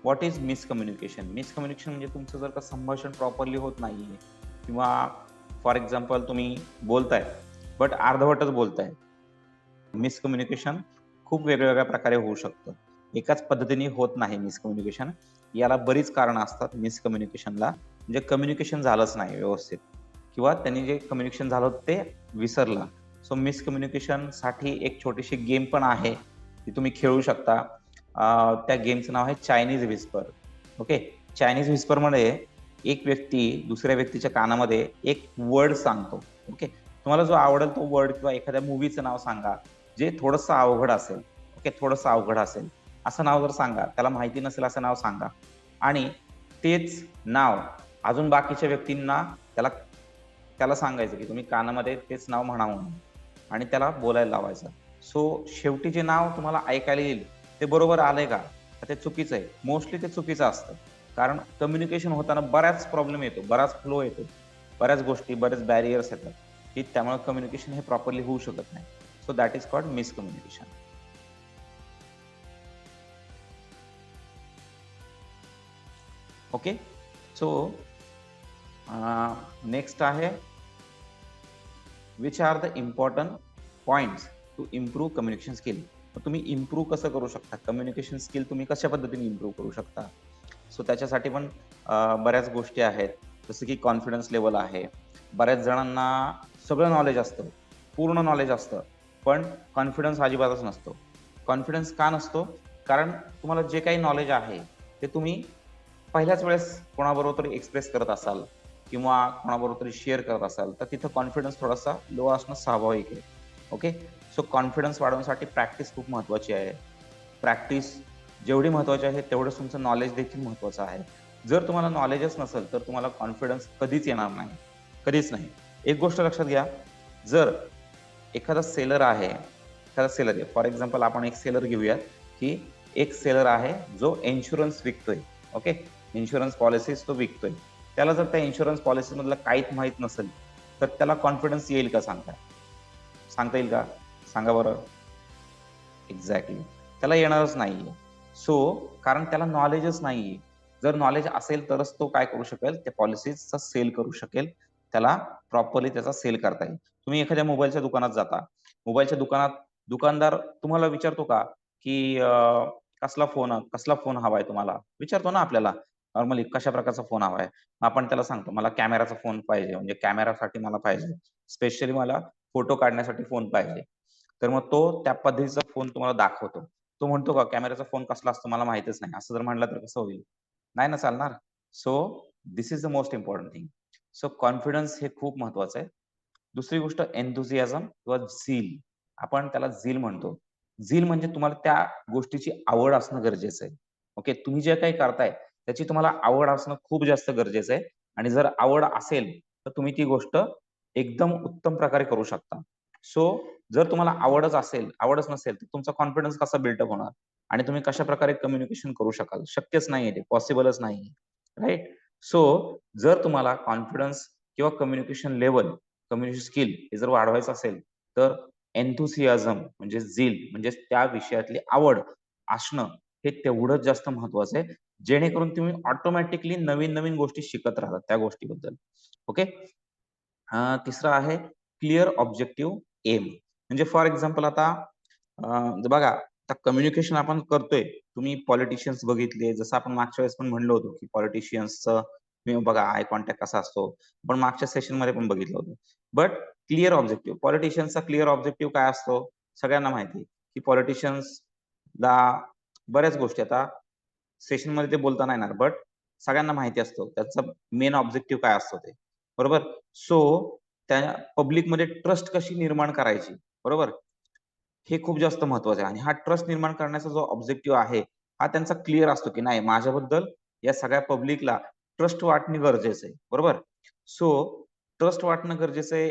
What is miscommunication? Miscommunication म्हणजे तुमचं जर का संभाषण प्रॉपरली होत नाहीये किंवा फॉर एक्झाम्पल तुम्ही बोलताय बट अर्धवटच बोलताय. मिसकम्युनिकेशन खूप वेगवेगळ्या प्रकारे होऊ शकतं. एकाच पद्धतीने होत नाही मिसकम्युनिकेशन. याला बरीच कारणं असतात मिसकम्युनिकेशनला. म्हणजे कम्युनिकेशन झालंच नाही व्यवस्थित किंवा त्यांनी जे कम्युनिकेशन झालं होतं ते विसरलं. सो मिसकम्युनिकेशनसाठी एक छोटीशी गेम पण आहे, ती तुम्ही खेळू शकता. त्या गेमचं नाव आहे चायनीज व्हिस्पर. ओके. चायनीज व्हिस्परमध्ये एक व्यक्ती दुसऱ्या व्यक्तीच्या कानामध्ये एक वर्ड सांगतो. ओके. तुम्हाला जो आवडेल तो वर्ड किंवा एखाद्या मूव्हीचं नाव सांगा, जे थोडंसं अवघड असेल. ओके. थोडंसं अवघड असेल. असं नाव जर सांगा, त्याला माहिती नसेल असं नाव सांगा आणि तेच नाव अजून बाकीच्या व्यक्तींना त्याला त्याला सांगायचं, की तुम्ही कानामध्ये तेच नाव म्हणा म्हणून आणि त्याला बोलायला लावायचं. सो शेवटी जे नाव तुम्हाला ऐकायला येईल, ते बरोबर आलंय का? तर ते चुकीचं आहे. मोस्टली ते चुकीचं असतं. कारण कम्युनिकेशन होताना बराच प्रॉब्लेम येतो, बराच फ्लो येतो. बऱ्याच गोष्टी, बरेच बॅरियर्स येतात, की त्यामुळे कम्युनिकेशन हे प्रॉपरली होऊ शकत नाही. So that is called miscommunication. Okay. So next आहे which are the important points to improve communication skill. तुम्ही इम्प्रूव्ह कसं करू शकता? कम्युनिकेशन स्किल तुम्ही कशा पद्धतीने इम्प्रूव्ह करू शकता? सो त्याच्यासाठी पण बऱ्याच गोष्टी आहेत. जसं की कॉन्फिडन्स लेव्हल आहे. बऱ्याच जणांना सगळं नॉलेज असतं, पूर्ण नॉलेज असतं, पण कॉन्फिडन्स अजिबातच नसतो. कॉन्फिडन्स का नसतो? कारण तुम्हाला जे काही नॉलेज आहे, ते तुम्ही पहिल्याच वेळेस कोणाबरोबर तरी एक्सप्रेस करत असाल किंवा कोणाबरोबर तरी शेअर करत असाल, तर तिथं कॉन्फिडन्स थोडासा लो असणं स्वाभाविक आहे. ओके. सो कॉन्फिडन्स वाढवण्यासाठी प्रॅक्टिस खूप महत्त्वाची आहे. प्रॅक्टिस जेवढी महत्त्वाची आहे, तेवढंच तुमचं नॉलेज देखील महत्त्वाचं आहे. जर तुम्हाला नॉलेजच नसेल, तर तुम्हाला कॉन्फिडन्स कधीच येणार नाही. कधीच नाही. एक गोष्ट लक्षात घ्या, जर एखादा सेलर आहे, एखादा सेलर आहे. फॉर एक्झाम्पल आपण एक सेलर घेऊयात, की एक सेलर आहे जो इन्शुरन्स विकतोय. ओके. इन्शुरन्स पॉलिसीज तो विकतोय. त्याला जर त्या इन्शुरन्स पॉलिसीमधलं काहीच माहीत नसेल, तर त्याला कॉन्फिडन्स येईल का सांगता? सांगता येईल का? सांगा बरं? एक्झॅक्टली. त्याला येणारच नाहीये. सो कारण त्याला नॉलेजच नाहीये. जर नॉलेज असेल तरच तो काय करू शकेल, त्या पॉलिसीजचा सेल करू शकेल. त्याला प्रॉपरली त्याचा सेल करता येईल. तुम्ही एखाद्या मोबाईलच्या दुकानात जाता. मोबाईलच्या दुकानात दुकानदार तुम्हाला विचारतो का, की कसला फोन हवाय तुम्हाला? विचारतो ना आपल्याला नॉर्मली कशा प्रकारचा फोन हवाय? आपण त्याला सांगतो, मला कॅमेराचा फोन पाहिजे, म्हणजे कॅमेरासाठी मला पाहिजे. स्पेशली मला फोटो काढण्यासाठी फोन पाहिजे. तर मग तो त्या पद्धतीचा फोन तुम्हाला दाखवतो. तो म्हणतो का कॅमेराचा फोन कसला असतो मला माहीतच नाही. असं जर म्हटलं तर कसं होईल? नाही ना चालणार. So this is the most important thing. So confidence हे खूप महत्वाचं आहे. दुसरी गोष्ट एन्थुसियाझम किंवा झील. आपण त्याला झील म्हणतो. झील म्हणजे तुम्हाला त्या गोष्टीची आवड असणं गरजेचं आहे. ओके. तुम्ही जे काही करताय त्याची तुम्हाला आवड असणं खूप जास्त गरजेचं आहे आणि जर आवड असेल, तर तुम्ही ती गोष्ट एकदम उत्तम प्रकारे करू शकता. सो जर तुम्हाला आवडच नसेल, तर तुमचा कॉन्फिडन्स कसा बिल्डअप होणार? आणि तुम्ही कशाप्रकारे कम्युनिकेशन करू शकाल? शक्यच नाहीये ते, पॉसिबलच नाहीये. राइट? सो जर तुम्हाला कॉन्फिडन्स किंवा कम्युनिकेशन लेव्हल, कम्युनिकेशन स्किल हे जर वाढवायचं असेल, तर एन्थुसियाझम म्हणजे झील म्हणजे त्या विषयातली आवड असणं हे तेवढंच जास्त महत्वाचं आहे. जेणेकरून तुम्ही ऑटोमॅटिकली नवीन-नवीन गोष्टी शिकत राहतात त्या गोष्टीबद्दल. ओके. तिसरं आहे क्लिअर ऑब्जेक्टिव्ह एम. म्हणजे फॉर एक्झाम्पल आता बघा आता कम्युनिकेशन आपण करतोय. तुम्ही पॉलिटिशियन्स बघितले, जसं आपण मागच्या वेळेस पण म्हणलो होतो, की पॉलिटिशियन्सचं तुम्ही बघा आय कॉन्टॅक्ट कसा असतो. आपण मागच्या सेशनमध्ये पण बघितलं होतं. बट क्लिअर ऑब्जेक्टिव्ह पॉलिटिशियन्सचा क्लिअर ऑब्जेक्टिव्ह काय असतो? सगळ्यांना माहिती आहे, की पॉलिटिशियन्सला बऱ्याच गोष्टी आता सेशनमध्ये ते बोलता नाही येणार, बट सगळ्यांना माहिती असतो त्याचा मेन ऑब्जेक्टिव्ह काय असतो ते. बरोबर? सो त्या पब्लिकमध्ये ट्रस्ट कशी निर्माण करायची, बरोबर? हे खूप जास्त महत्वाचं आहे आणि हा ट्रस्ट निर्माण करण्याचा जो ऑब्जेक्टिव्ह आहे, हा त्यांचा क्लिअर असतो, की नाही माझ्याबद्दल या सगळ्या पब्लिकला ट्रस्ट वाटणं गरजेचं आहे. बरोबर? सो ट्रस्ट वाटणं गरजेचं आहे,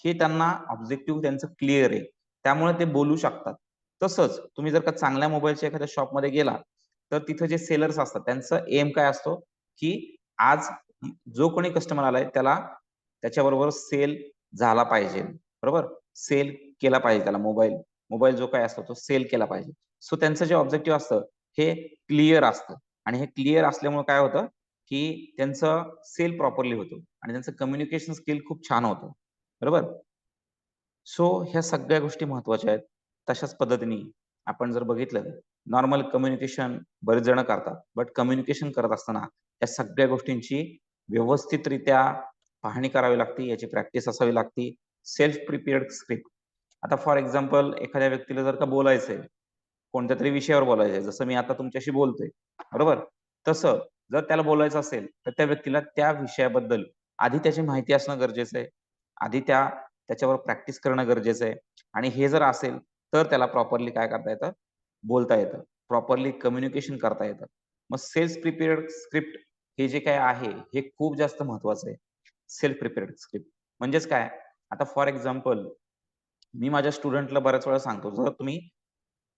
हे त्यांना ऑब्जेक्टिव्ह त्यांचं क्लिअर आहे. त्यामुळे ते बोलू शकतात. तसंच तुम्ही जर का चांगल्या मोबाईलच्या एखाद्या शॉपमध्ये गेला, तर तिथं जे सेलर्स असतात त्यांचा एम काय असतो, की आज जो कोणी कस्टमर आलाय त्याला त्याच्याबरोबर सेल झाला पाहिजे. बरोबर? सेल केला पाहिजे त्याला मोबाईल जो काही असतो तो सेल केला पाहिजे. सो त्यांचं जे ऑब्जेक्टिव्ह असतं हे क्लिअर असतं. आणि हे क्लिअर असल्यामुळे काय होतं, की त्यांचं सेल प्रॉपरली होतो आणि त्यांचं कम्युनिकेशन स्किल खूप छान होतं. बरोबर? सो ह्या सगळ्या गोष्टी महत्त्वाच्या आहेत. तशाच पद्धतीने आपण जर बघितलं, नॉर्मल कम्युनिकेशन बरेच जण करतात. बट कम्युनिकेशन करत असताना या सगळ्या गोष्टींची व्यवस्थितरित्या पाहणी करावी लागते, याची प्रॅक्टिस असावी लागते. Self prepared script. आता फॉर एक्झाम्पल एखाद्या व्यक्तीला जर का बोलायचंय, कोणत्यातरी विषयावर बोलायचंय, जसं मी आता तुमच्याशी बोलतोय, बरोबर? तसं जर त्याला बोलायचं असेल, तर त्या व्यक्तीला त्या विषयाबद्दल आधी त्याची माहिती असणं गरजेचं आहे. आधी त्याच्यावर प्रॅक्टिस करणं गरजेचं आहे आणि हे जर असेल, तर त्याला प्रॉपरली काय करता येतं, बोलता येतं. प्रॉपरली कम्युनिकेशन करता येतं. मग सेल्फ प्रिपेअर्ड स्क्रिप्ट हे जे काही आहे, हे खूप जास्त महत्त्वाचं आहे. सेल्फ प्रिपेअर्ड स्क्रिप्ट म्हणजेच काय? आता फॉर एक्झाम्पल मी माझ्या स्टुडंटला बऱ्याच वेळा सांगतो, जर तुम्ही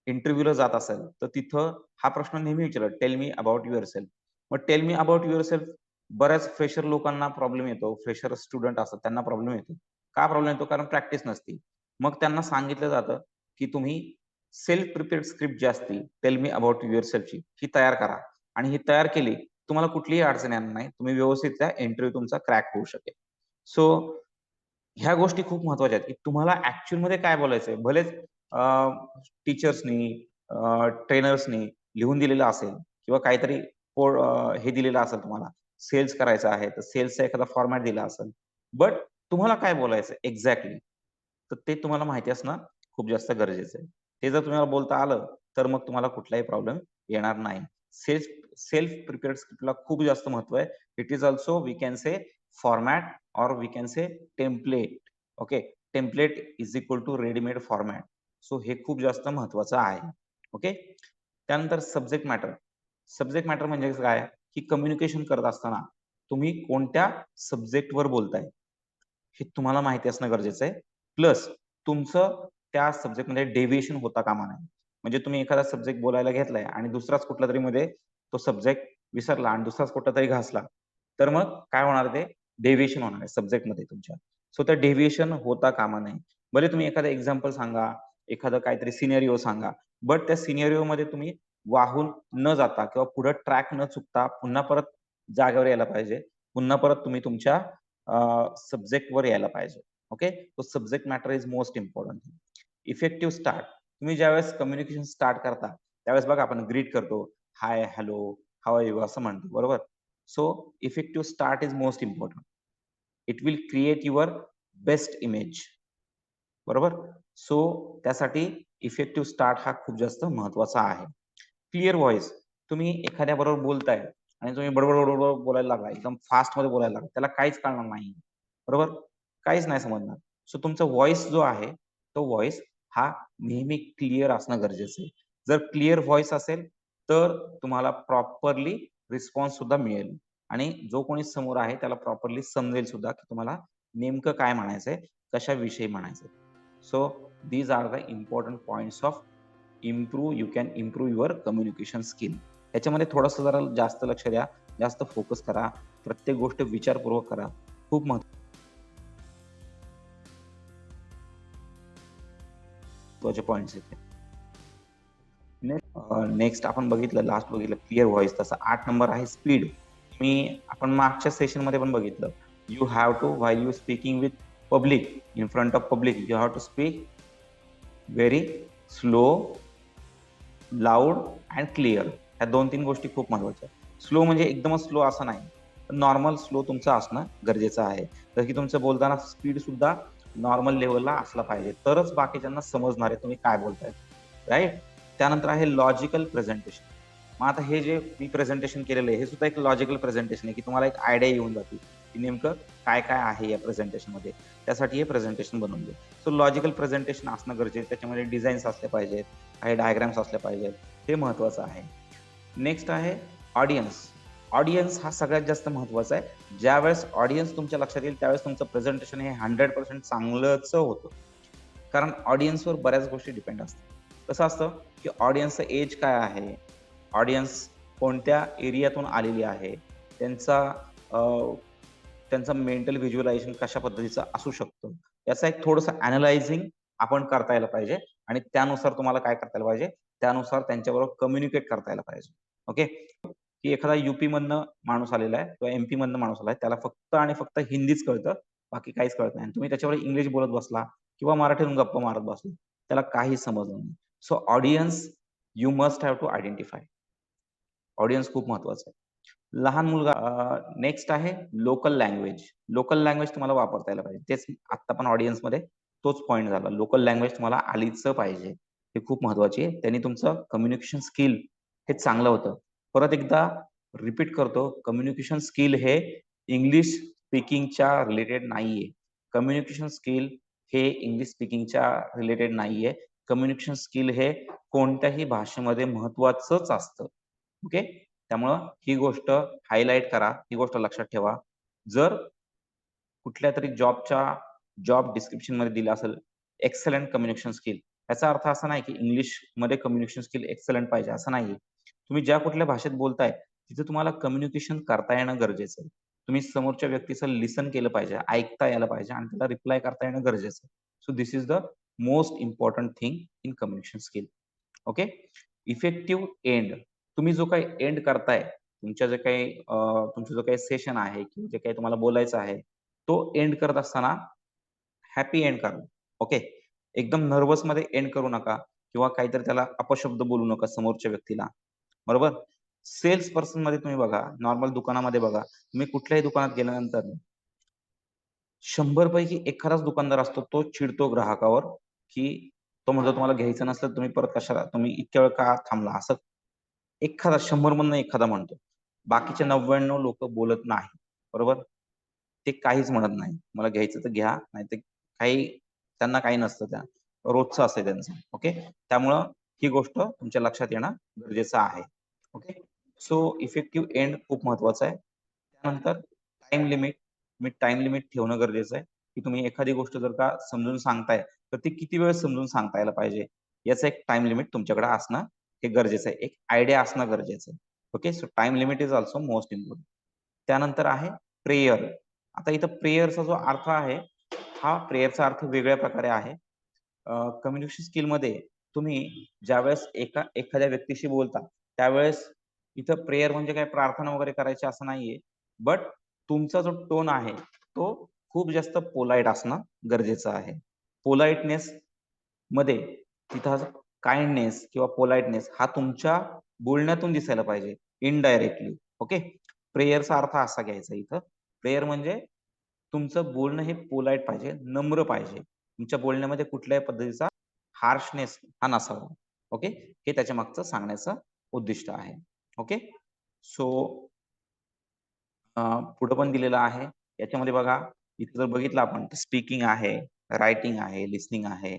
इंटरव्ह्यूला जात असाल, तर तिथं हा प्रश्न नेहमी विचारला, "टेल मी अबाउट युअरसेल्फ." मग टेल मी अबाउट युअरसेल्फ बऱ्याच फ्रेशर लोकांना प्रॉब्लेम येतो. फ्रेशर स्टुडंट असतात त्यांना प्रॉब्लेम येतो. का प्रॉब्लेम येतो? कारण प्रॅक्टिस नसते. मग त्यांना सांगितलं जातं, की तुम्ही सेल्फ प्रिपेअर्ड स्क्रिप्ट जी असते, टेल मी अबाउट युअरसेल्फची ही तयार करा आणि ही तयार केली, तुम्हाला कुठलीही अडचण येणार नाही. तुम्ही व्यवस्थित त्या इंटरव्ह्यू तुमचा क्रॅक होऊ शकेल. सो ह्या गोष्टी खूप महत्त्वाच्या आहेत, की तुम्हाला ॲक्चुअलमध्ये काय बोलायचंय. भलेच टीचर्सनी, ट्रेनर्सनी लिहून दिलेलं असेल किंवा काहीतरी हे दिलेलं असेल तुम्हाला. सेल्स करायचं आहे, तर सेल्सचा एखादा फॉर्मॅट दिला असेल. बट तुम्हाला काय बोलायचं एक्झॅक्टली, तर ते तुम्हाला माहिती असणं खूप जास्त गरजेचं आहे. ते जर तुम्हाला बोलता आलं, तर मग तुम्हाला कुठलाही प्रॉब्लेम येणार नाही. सेल्फ सेल्फ प्रिपेअर्ड स्क्रिप्टला खूप जास्त महत्त्व आहे. It is also we can say format or we can say template. Okay. Template is equal to readymade format. So हे खूप जास्त महत्वाचं आहे. ओके. त्यानंतर सब्जेक्ट मॅटर. सब्जेक्ट मॅटर म्हणजे काय, की कम्युनिकेशन करत असताना तुम्ही कोणत्या सब्जेक्टवर बोलताय हे तुम्हाला माहिती असणं गरजेचं आहे. प्लस तुमचं त्या सब्जेक्टमध्ये डेव्हिएशन होता कामा नये. म्हणजे तुम्ही एखादा सब्जेक्ट बोलायला घेतलाय आणि दुसराच कुठलातरी मध्ये तो सब्जेक्ट विसरला आणि दुसराच कुठलातरी घासला, तर मग काय होणार ते डेव्हिएशन होणार आहे सब्जेक्टमध्ये तुमच्या. सो त्या डेव्हिएशन होता कामा नये. भले तुम्ही एखादं एक्झाम्पल सांगा, एखादं काहीतरी सिनेरिओ सांगा, बट त्या सिनेरिओमध्ये तुम्ही वाहून न जाता किंवा पुढे ट्रॅक न चुकता पुन्हा परत जागेवर यायला पाहिजे. पुन्हा परत तुम्ही तुमच्या सब्जेक्टवर यायला पाहिजे. ओके. तो subject matter is most important. Effective start. तुम्ही ज्यावेळेस कम्युनिकेशन स्टार्ट करता, त्यावेळेस बघा आपण ग्रीट करतो. हाय, हॅलो, हाऊ आर यू असं म्हणतो. बरोबर? So effective start is most important. It will create your best image. बरोबर? सो त्यासाठी इफेक्टिव्ह स्टार्ट हा खूप जास्त महत्त्वाचा आहे. Clear voice. तुम्ही एखाद्याबरोबर बोलताय आणि तुम्ही बडबड-बडबड बोलायला लागला, एकदम फास्टमध्ये बोलायला लागला. त्याला काहीच कळणार नाही. बरोबर? काहीच नाही समजणार. सो तुमचा व्हॉईस जो आहे, तो व्हॉईस हा नेहमी क्लिअर असणं गरजेचं आहे. जर क्लिअर व्हॉईस असेल, तर तुम्हाला प्रॉपरली रिस्पॉन्स सुद्धा मिळेल आणि जो कोणी समोर आहे त्याला प्रॉपरली समजेल सुद्धा, की तुम्हाला नेमकं काय म्हणायचंय, कशाविषयी म्हणायचंय. So these are the important points of you can improve your communication skill. ह्याच्यामध्ये थोडंसं जरा जास्त लक्ष द्या, जास्त फोकस करा, प्रत्येक गोष्ट विचारपूर्वक करा. खूप महत्त्वाचे पॉइंट्स आहेत ते. नेक्स्ट आपण बघितलं, लास्ट बघितलं क्लिअर व्हॉईस. तसा 8 नंबर आहे स्पीड. आपण मागच्या सेशनमध्ये पण बघितलं. You have to while you speaking with public, in front of public, you have to speak very slow, loud and clear. ह्या 2-3 गोष्टी खूप महत्त्वाच्या आहेत. स्लो म्हणजे एकदमच स्लो असं नाही. नॉर्मल स्लो तुमचं असणं गरजेचं आहे. जसं की तुमचं बोलताना स्पीड सुद्धा नॉर्मल लेव्हलला असला पाहिजे. तरच बाकीच्यांना समजणार आहे तुम्ही काय बोलताय. राइट? त्यानंतर आहे लॉजिकल प्रेझेंटेशन. मग आता हे जे मी प्रेझेंटेशन केलेलं आहे, हे सुद्धा एक लॉजिकल प्रेझेंटेशन आहे, की तुम्हाला एक आयडिया येऊन जाते, की नेमकं काय-काय आहे या प्रेझेंटेशनमध्ये. त्यासाठी हे प्रेझेंटेशन बनवले. सो लॉजिकल प्रेझेंटेशन असणं गरजेचं आहे. त्याच्यामध्ये डिझाईन्स असले पाहिजेत, काही डायग्राम्स असले पाहिजेत. हे महत्त्वाचं आहे. नेक्स्ट आहे ऑडियन्स. ऑडियन्स हा सगळ्यात जास्त महत्त्वाचा आहे. ज्यावेळेस ऑडियन्स तुमच्या लक्षात येईल, त्यावेळेस तुमचं प्रेझेंटेशन हे 100% चांगलंच होतं. कारण ऑडियन्सवर बऱ्याच गोष्टी डिपेंड असतात. कसं असतं, की ऑडियन्सचं एज काय आहे? ऑडियन्स कोणत्या एरियातून आलेली आहे? त्यांचा अ, त्यांचं मेंटल व्हिज्युअलायझेशन कशा पद्धतीचं असू शकतं? याचं एक थोडंसं ॲनलायझिंग आपण करता यायला पाहिजे आणि त्यानुसार तुम्हाला काय करता यायला पाहिजे? त्यानुसार त्यांच्याबरोबर कम्युनिकेट करता यायला पाहिजे. ओके. की एखादा युपी मधनं माणूस आलेला आहे किंवा एमपी मधनं माणूस आलाय, त्याला फक्त आणि फक्त हिंदीच कळतं, बाकी काहीच कळत नाही. आणि तुम्ही त्याच्यावर इंग्लिश बोलत बसला किंवा मराठीतून गप्पा मारत बसला, त्याला काही समजलं नाही. So audience you must have to identify. Audience खूप महत्वाचं आहे. लहान मुलगा नेक्स्ट आहे लोकल लँग्वेज. लोकल लँग्वेज तुम्हाला वापरता यायला पाहिजे. तेच आता पण ऑडियन्समध्ये तोच पॉइंट झाला. लोकल लँग्वेज तुम्हाला आलीच पाहिजे. हे खूप महत्वाची आहे. त्यांनी तुमचं कम्युनिकेशन स्किल हे चांगलं होतं. परत एकदा रिपीट करतो, कम्युनिकेशन स्किल हे इंग्लिश स्पीकिंगच्या रिलेटेड नाहीये. कम्युनिकेशन स्किल हे इंग्लिश स्पीकिंगच्या रिलेटेड नाहीये. कम्युनिकेशन स्किल हे कोणत्याही भाषेमध्ये महत्वाचंच असतं. ओके? त्यामुळं ही गोष्ट हायलाइट करा, ही गोष्ट लक्षात ठेवा. जर कुठल्यातरी जॉब डिस्क्रिप्शनमध्ये दिलं असेल, एक्सलंट कम्युनिकेशन स्किल. याचा अर्थ असा नाही की इंग्लिशमध्ये कम्युनिकेशन स्किल एक्सलंट पाहिजे, असं नाहीये. तुम्ही ज्या कुठल्या भाषेत बोलताय, तिथे तुम्हाला कम्युनिकेशन करता येणं गरजेचं आहे. तुम्ही समोरच्या व्यक्तीचं लिसन केलं पाहिजे, ऐकता यायला पाहिजे आणि त्याला रिप्लाय करता येणं गरजेचं आहे. So this is the most important thing in communication skill. Okay? Effective end. तुम्ही जो काही एंड करताय, तुमच्या जे काही तुमचं जो काही सेशन आहे किंवा जे काही तुम्हाला बोलायचं आहे, तो एंड करत असताना हॅपी एंड करा. ओके. एकदम नर्व्हसमध्ये एंड करू नका किंवा काहीतरी त्याला अपशब्द बोलू नका समोरच्या व्यक्तीला. बरोबर? सेल्स पर्सनमध्ये तुम्ही बघा, नॉर्मल दुकानामध्ये बघा, तुम्ही कुठल्याही दुकानात गेल्यानंतर 100 पैकी एखादाच दुकानदार असतो, तो चिडतो ग्राहकावर, की तो म्हणतो तुम्हाला घ्यायचं नसलं तुम्ही परत कशाला तुम्ही इतक्या वेळ का थांबला? असं एखादा 100 मधनं एखादा म्हणतो. बाकीचे 99 लोकं बोलत नाही. बरोबर? ते काहीच म्हणत नाही. मला घ्यायचं तर घ्या, नाहीतर काही त्यांना काही नसतं त्या. रोजचं असतं त्यांचं. ओके. त्यामुळं ही गोष्ट तुमच्या लक्षात येणं गरजेचं आहे. ओके. सो इफेक्टिव्ह एंड खूप महत्वाचं आहे. त्यानंतर टाईम लिमिट. तुम्ही टाईम लिमिट ठेवणं गरजेचं आहे, की तुम्ही एखादी गोष्ट जर का समजून सांगताय, तर ती किती वेळ समजून सांगता यायला पाहिजे, याचं एक टाईम लिमिट तुमच्याकडे असणं हे गरजेचं आहे. एक आयडिया असणं गरजेचं आहे. Okay. So time limit is also most important. त्यानंतर आहे प्रेयर. आता इथं प्रेयरचा जो अर्थ आहे, हा प्रेयरचा अर्थ वेगळ्या प्रकारे आहे. कम्युनिकेशन स्किलमध्ये तुम्ही ज्यावेळेस एखाद्या व्यक्तीशी बोलता, त्यावेळेस इथं प्रेयर म्हणजे काय प्रार्थना वगैरे करायची असं नाहीये. बट तुमचा जो टोन आहे, तो खूप जास्त पोलाईट असणं गरजेचं आहे. पोलाइटनेस मध्ये तिथं काइंडनेस किंवा पोलाइटनेस हा तुमच्या बोलण्यातून दिसायला पाहिजे इनडायरेक्टली. ओके. प्रेयरचा अर्थ असा घ्यायचा इथं. प्रेयर म्हणजे तुमचं बोलणं हे पोलाईट पाहिजे, नम्र पाहिजे. तुमच्या बोलण्यामध्ये कुठल्याही पद्धतीचा हार्शनेस हा नसावा. ओके. हे त्याच्या मागचं सांगण्याचं उद्दिष्ट आहे. ओके. सो पुढं पण दिलेलं आहे. याच्यामध्ये बघा, इथे जर बघितलं आपण तर स्पीकिंग आहे, रायटिंग आहे, लिसनिंग आहे,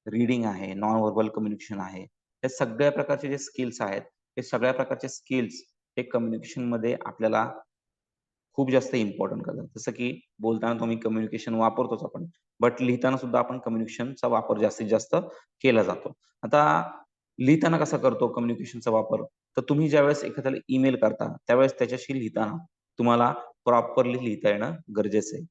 रीडिंग आहे, नॉन व्हर्बल कम्युनिकेशन आहे. हे सगळ्या प्रकारचे जे स्किल्स आहेत, हे सगळ्या प्रकारचे स्किल्स हे कम्युनिकेशनमध्ये आपल्याला खूप जास्त इम्पोर्टंट करतात. जसं की बोलताना तुम्ही कम्युनिकेशन वापरतोच आपण. बट लिहिताना सुद्धा आपण कम्युनिकेशनचा वापर जास्तीत जास्त केला जातो. आता लिहिताना कसा करतो कम्युनिकेशनचा वापर? तर तुम्ही ज्यावेळेस एखाद्याला ईमेल करता, त्यावेळेस त्याच्याशी लिहिताना तुम्हाला प्रॉपरली लिहिता येणं गरजेचं आहे.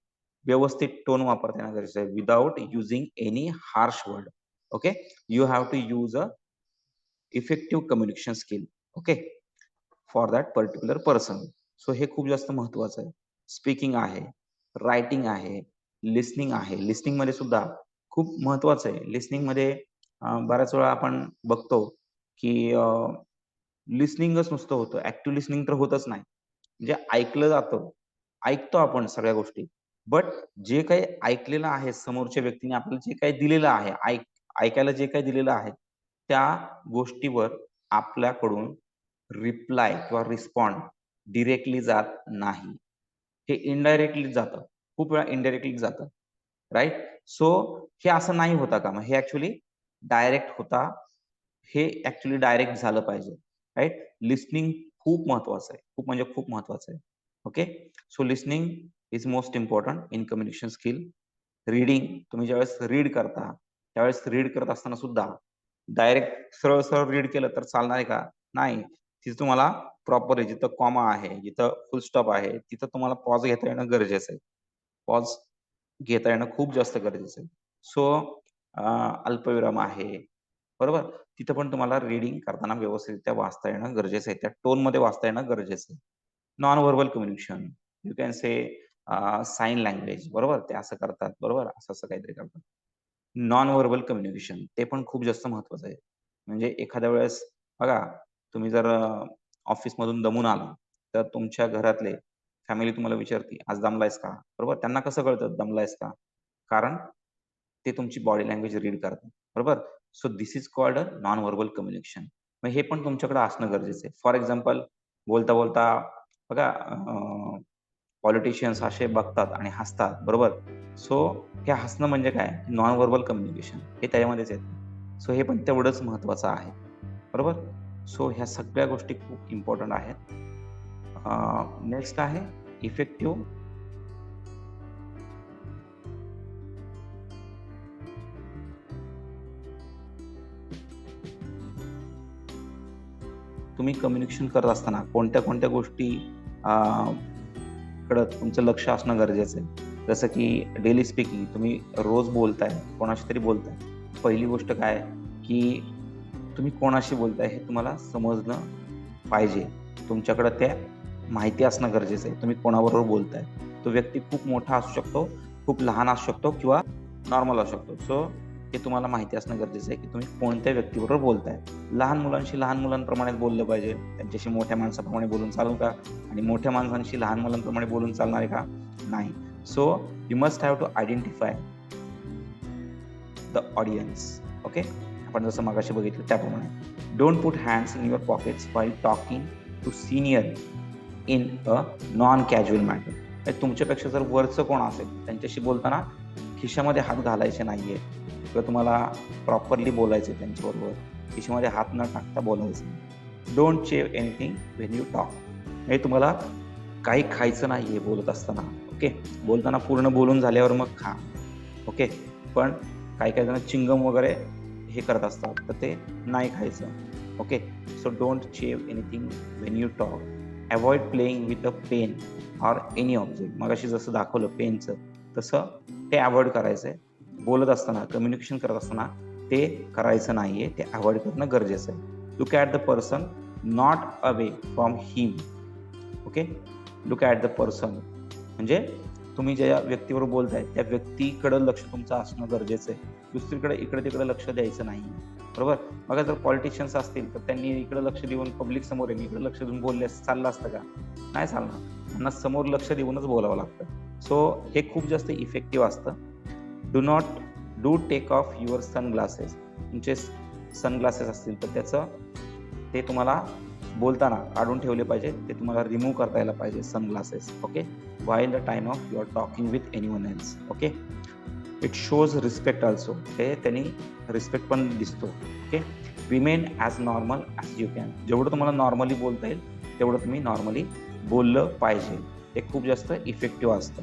व्यवस्थित टोन वापरता येणं गरजेचं आहे. Without using any harsh word. Okay. You have to use a effective communication skill. Okay. For that particular person. So हे खूप जास्त महत्वाचं आहे. स्पीकिंग आहे, रायटिंग आहे, लिसनिंग आहे. लिसनिंगमध्ये सुद्धा खूप महत्वाचं आहे. लिसनिंगमध्ये बऱ्याच वेळा आपण बघतो, की लिसनिंगच नुसतं होतं. ॲक्टिव्ह लिसनिंग तर होतच नाही. म्हणजे ऐकलं जातं. ऐकतो आपण सगळ्या गोष्टी. बट जे काही ऐकलेलं आहे समोरच्या व्यक्तीने आपल्याला जे काही दिलेलं आहे, ऐकायला जे काही दिलेलं आहे, त्या गोष्टीवर आपल्याकडून रिप्लाय किंवा रिस्पॉन्ड डायरेक्टली जात नाही. हे इनडायरेक्टली जातं. खूप वेळा इनडायरेक्टली जातं. राइट? सो हे असं नाही होता कामा हे ॲक्चुअली डायरेक्ट होता. हे ॲक्चुअली डायरेक्ट झालं पाहिजे. राइट? लिसनिंग खूप महत्वाचं आहे. खूप म्हणजे खूप महत्वाचं आहे. Okay. So listening is most important in communication skill. Reading तुम्ही ज्यावेळेस रीड करता, त्यावेळेस रीड करत असताना सुद्धा डायरेक्ट सरळ-सरळ रीड केलं तर चालणार आहे का? नाही. तिथे तुम्हाला प्रॉपर आहे जिथं कॉमा आहे, जिथं फुल स्टॉप आहे, तिथं तुम्हाला पॉज घेता येणं गरजेचं आहे. पॉज घेता येणं खूप जास्त गरजेचं आहे. सो अल्पविराम आहे, बरोबर? तिथं पण तुम्हाला रीडिंग करताना व्यवस्थितरित्या वाचता येणं गरजेचं आहे. त्या टोनमध्ये वाचता येणं गरजेचं आहे. Non verbal communication, you can say sign language, बरोबर? ते असं करतात, बरोबर? असं-असं काहीतरी करतात. नॉन व्हर्बल कम्युनिकेशन ते पण खूप जास्त महत्त्वाचं आहे. म्हणजे एखाद्या वेळेस बघा, तुम्ही जर ऑफिसमधून दमून आला, तर तुमच्या घरातले फॅमिली तुम्हाला विचारते, "आज दमलायस का?" बरोबर? त्यांना कसं कळतं दमलायस का? कारण ते तुमची बॉडी लँग्वेज रीड करतात, बरोबर? So this is called a non verbal communication. मग हे पण तुमच्याकडे असणं गरजेचं आहे. फॉर एक्झाम्पल बोलता-बोलता बघा पॉलिटिशियन्स असे बघतात आणि हसतात, बरोबर? सो हे हसणं म्हणजे काय? नॉन व्हर्बल कम्युनिकेशन हे त्याच्यामध्येच येतं. सो हे पण तेवढंच महत्त्वाचं आहे, बरोबर? सो ह्या सगळ्या गोष्टी खूप इम्पोर्टंट आहेत. नेक्स्ट आहे इफेक्टिव्ह तुम्ही कम्युनिकेशन करत असताना कोणत्या-कोणत्या गोष्टी अ, कडं तुमचं लक्ष असणं गरजेचं आहे. जसं की डेली स्पीकिंग तुम्ही रोज बोलताय, कोणाशी तरी बोलताय. पहिली गोष्ट काय की तुम्ही कोणाशी बोलताय हे तुम्हाला समजलं पाहिजे. तुमच्याकडं त्या माहिती असणं गरजेचं आहे. तुम्ही कोणाबरोबर बोलताय. तो व्यक्ती खूप मोठा असू शकतो, खूप लहान असू शकतो किंवा नॉर्मल असू शकतो. सो हे तुम्हाला माहिती असणं गरजेचं आहे, की तुम्ही कोणत्या व्यक्तीबरोबर बोलताय. लहान मुलांशी लहान मुलांप्रमाणेच बोललं पाहिजे. त्यांच्याशी मोठ्या माणसाप्रमाणे बोलून चालेल का? आणि मोठ्या माणसांशी लहान मुलांप्रमाणे बोलून चालणार आहे का? नाही. So you must have to identify the audience. Okay. आपण जसं मगाशी बघितलं त्याप्रमाणे. Don't put hands in your pockets while talking to senior in a non casual matter. तुमच्यापेक्षा जर वरचं कोण असेल त्यांच्याशी बोलताना खिशामध्ये हात घालायचे नाहीये किंवा तुम्हाला प्रॉपरली बोलायचं त्यांच्याबरोबर. खिशामध्ये हात न टाकता बोलायचं. Don't chew anything when you talk. म्हणजे तुम्हाला काही खायचं नाहीये बोलत असताना. ओके. बोलताना पूर्ण बोलून झाल्यावर मग खा. ओके. पण काही-काही जण चिंगम वगैरे हे करत असतात, तर ते नाही खायचं. Okay. So don't chew anything when you talk. Avoid playing with a pen or any object. मगाशी जसं दाखवलं पेनचं, तसं ते अव्हॉइड करायचं आहे. बोलत असताना, कम्युनिकेशन करत असताना ते करायचं नाहीये. ते अव्हॉइड करणं गरजेचं आहे. Look at the person, not away from him. Okay. Look at the person म्हणजे तुम्ही ज्या व्यक्तीबरोबर बोलताय त्या व्यक्तीकडं लक्ष तुमचं असणं गरजेचं आहे. दुसरीकडे इकडे-तिकडे लक्ष द्यायचं नाही. बरोबर? बघा जर पॉलिटिशियन्स असतील तर त्यांनी इकडे लक्ष देऊन पब्लिक समोर आहे, इकडे लक्ष देऊन बोलल्यास चाललं असतं का? नाही चालणार. त्यांना समोर लक्ष देऊनच बोलावं लागतं. सो हे खूप जास्त इफेक्टिव्ह असतं. Do take off your sunglasses. तुमचे सनग्लासेस असतील तर ते तुम्हाला बोलताना काढून ठेवले पाहिजे. ते तुम्हाला रिमूव्ह करता यायला पाहिजे sunglasses. Okay. While the time of you are talking with anyone else. Okay. It shows respect also. हे त्यांनी रिस्पेक्ट पण दिसतो. Okay. Remain as normal as you can. जेवढं तुम्हाला नॉर्मली बोलता येईल तेवढं तुम्ही नॉर्मली बोललं पाहिजे. ते खूप जास्त इफेक्टिव्ह असतं.